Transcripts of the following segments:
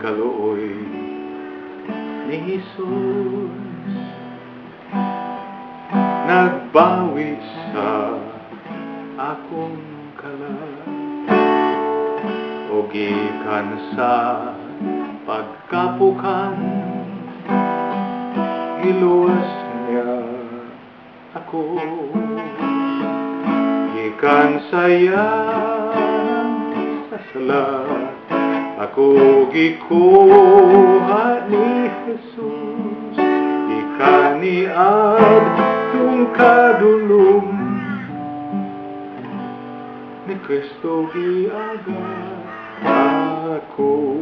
kaluoy ni Jesus, nagbawi sa akong kalat, o gikan sa pagkapukan, giluwas niya ako. Gikan saya sa sala, ako gikuha ni Jesus. Ikaniad tung kadulom ni Kristo giagad ako.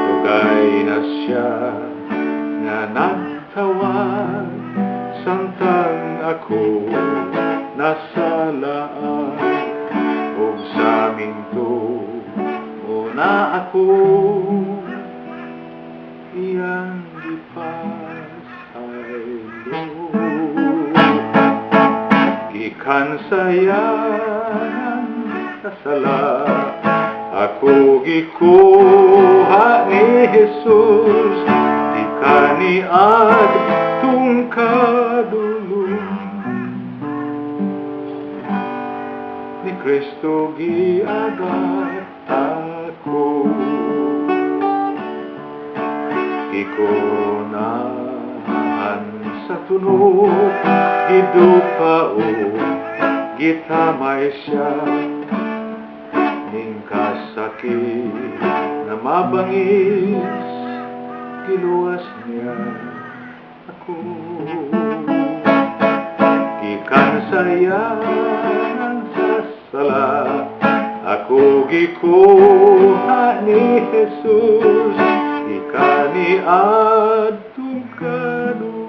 Tugay na siya nga nagtawag, samtang ako nasalaan, ug sa minto una ako iyang ipasaylo. Gikan sayan sa sala, ako gikuha ni Jesus. Ikaniad tung kadulom ni Kristo giagad ako. Ikunahan sa tunog, gidupao, gitamay siya, ning kasakit na mabangis, giluwas niya ako. Gikan sayan sa sala, ako gikuha ni Jesus. Ikaniad tung kadulom